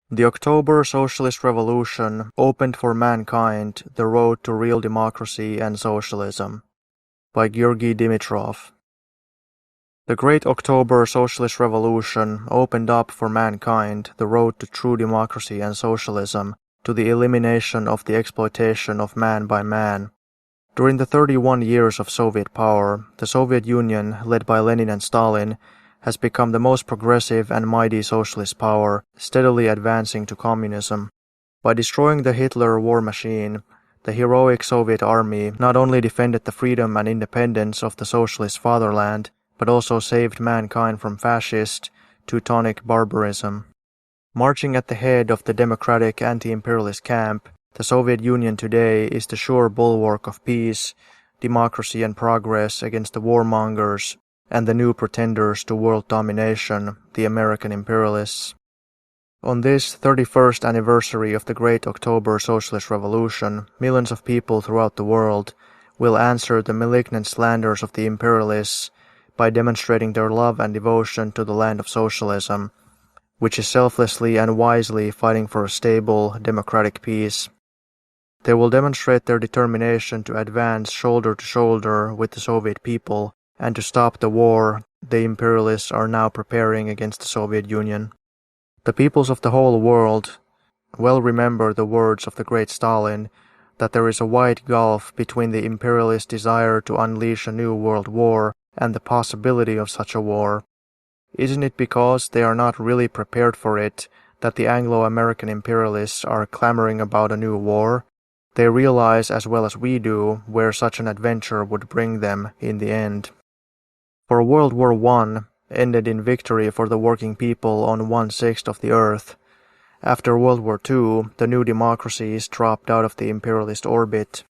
The October Socialist Revolution opened for mankind the road to real democracy and socialism. By Georgy Dimitrov. The Great October Socialist Revolution opened up for mankind the road to true democracy and socialism, to the elimination of the exploitation of man by man. During the 31 years of Soviet power, the Soviet Union, led by Lenin and Stalin, has become the most progressive and mighty socialist power, steadily advancing to communism. By destroying the Hitler war machine, the heroic Soviet army not only defended the freedom and independence of the socialist fatherland, but also saved mankind from fascist, Teutonic barbarism. Marching at the head of the democratic anti-imperialist camp, the Soviet Union today is the sure bulwark of peace, democracy and progress against the warmongers and the new pretenders to world domination, the American imperialists. On this 31st anniversary of the Great October Socialist Revolution, millions of people throughout the world will answer the malignant slanders of the imperialists by demonstrating their love and devotion to the land of socialism, which is selflessly and wisely fighting for a stable, democratic peace. They will demonstrate their determination to advance shoulder to shoulder with the Soviet people and to stop the war the imperialists are now preparing against the Soviet Union. The peoples of the whole world well remember the words of the great Stalin that there is a wide gulf between the imperialist desire to unleash a new world war and the possibility of such a war. Isn't it because they are not really prepared for it that the Anglo-American imperialists are clamoring about a new war? They realize as well as we do where such an adventure would bring them in the end. For World War I ended in victory for the working people on 1/6 of the earth. After World War II, the new democracies dropped out of the imperialist orbit.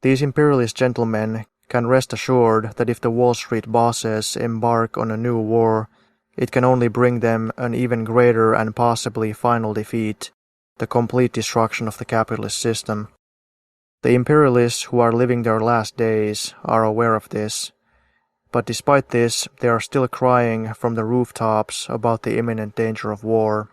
These imperialist gentlemen can rest assured that if the Wall Street bosses embark on a new war, it can only bring them an even greater and possibly final defeat, the complete destruction of the capitalist system. The imperialists who are living their last days are aware of this. But despite this, they are still crying from the rooftops about the imminent danger of war.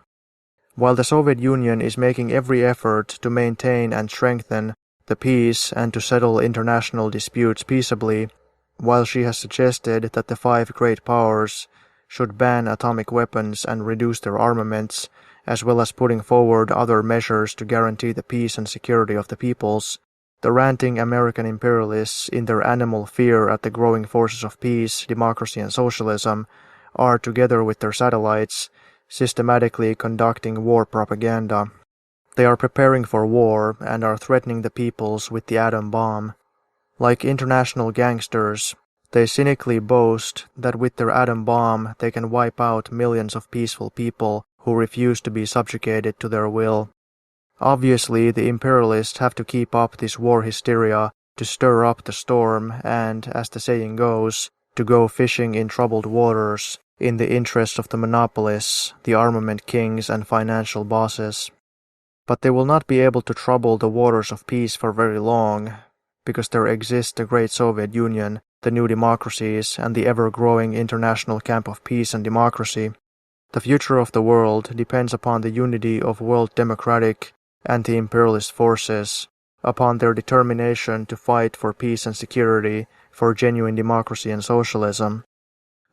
While the Soviet Union is making every effort to maintain and strengthen the peace and to settle international disputes peaceably, while she has suggested that the 5 great powers should ban atomic weapons and reduce their armaments, as well as putting forward other measures to guarantee the peace and security of the peoples, the ranting American imperialists, in their animal fear at the growing forces of peace, democracy and socialism, are, together with their satellites, systematically conducting war propaganda. They are preparing for war and are threatening the peoples with the atom bomb. Like international gangsters, they cynically boast that with their atom bomb they can wipe out millions of peaceful people who refuse to be subjugated to their will. Obviously, the imperialists have to keep up this war hysteria to stir up the storm and, as the saying goes, to go fishing in troubled waters in the interest of the monopolists, the armament kings and financial bosses. But they will not be able to trouble the waters of peace for very long, because there exists the great Soviet Union, the new democracies, and the ever-growing international camp of peace and democracy. The future of the world depends upon the unity of world democratic anti-imperialist forces, upon their determination to fight for peace and security, for genuine democracy and socialism.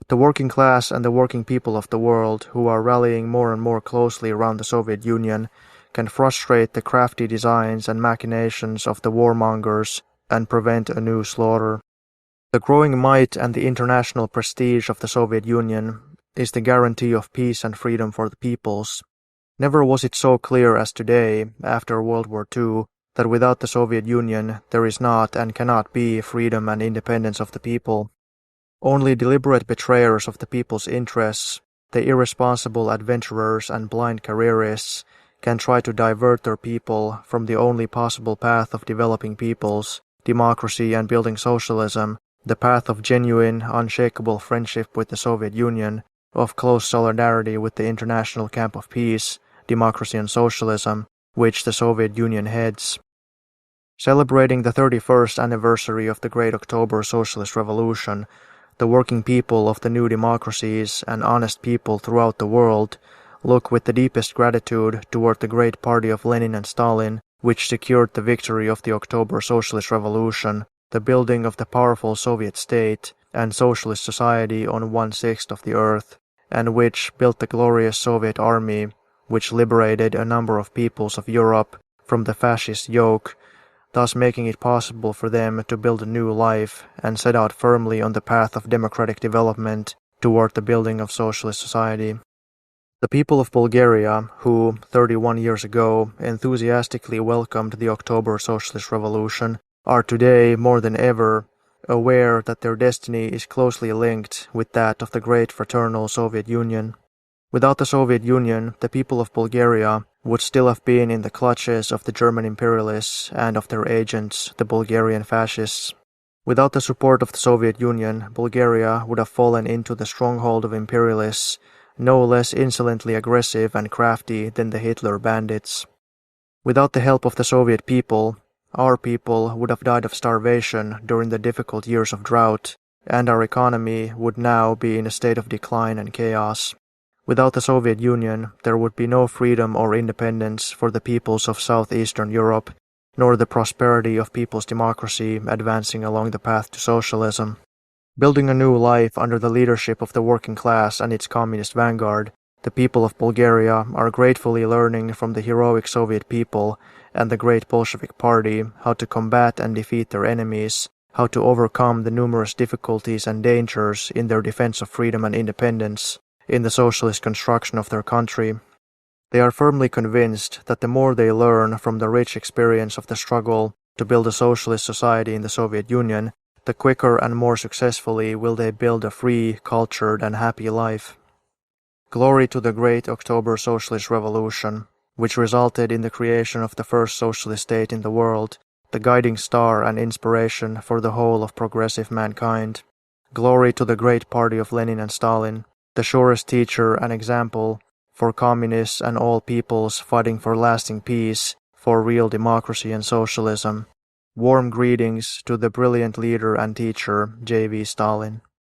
The working class and the working people of the world, who are rallying more and more closely around the Soviet Union, can frustrate the crafty designs and machinations of the warmongers and prevent a new slaughter. The growing might and the international prestige of the Soviet Union is the guarantee of peace and freedom for the peoples. Never was it so clear as today, after World War II, that without the Soviet Union there is not and cannot be freedom and independence of the people. Only deliberate betrayers of the people's interests, the irresponsible adventurers and blind careerists, can try to divert their people from the only possible path of developing peoples, democracy and building socialism, the path of genuine, unshakable friendship with the Soviet Union, of close solidarity with the international camp of peace, democracy and socialism, which the Soviet Union heads. Celebrating the 31st anniversary of the Great October Socialist Revolution, the working people of the new democracies and honest people throughout the world look with the deepest gratitude toward the great party of Lenin and Stalin, which secured the victory of the October Socialist Revolution, the building of the powerful Soviet state and socialist society on 1/6 of the earth, and which built the glorious Soviet army, which liberated a number of peoples of Europe from the fascist yoke, thus making it possible for them to build a new life and set out firmly on the path of democratic development toward the building of socialist society. The people of Bulgaria, who 31 years ago enthusiastically welcomed the October Socialist Revolution, are today more than ever aware that their destiny is closely linked with that of the great fraternal Soviet Union. Without the Soviet Union, the people of Bulgaria would still have been in the clutches of the German imperialists and of their agents, the Bulgarian fascists. Without the support of the Soviet Union, Bulgaria would have fallen into the stronghold of imperialists, no less insolently aggressive and crafty than the Hitler bandits. Without the help of the Soviet people, our people would have died of starvation during the difficult years of drought, and our economy would now be in a state of decline and chaos. Without the Soviet Union, there would be no freedom or independence for the peoples of southeastern Europe, nor the prosperity of people's democracy advancing along the path to socialism. Building a new life under the leadership of the working class and its communist vanguard, the people of Bulgaria are gratefully learning from the heroic Soviet people and the great Bolshevik Party how to combat and defeat their enemies, how to overcome the numerous difficulties and dangers in their defense of freedom and independence, in the socialist construction of their country. They are firmly convinced that the more they learn from the rich experience of the struggle to build a socialist society in the Soviet Union, the quicker and more successfully will they build a free, cultured, and happy life. Glory to the great October Socialist Revolution, which resulted in the creation of the first socialist state in the world, the guiding star and inspiration for the whole of progressive mankind. Glory to the great party of Lenin and Stalin, the surest teacher and example for communists and all peoples fighting for lasting peace, for real democracy and socialism. Warm greetings to the brilliant leader and teacher, J.V. Stalin.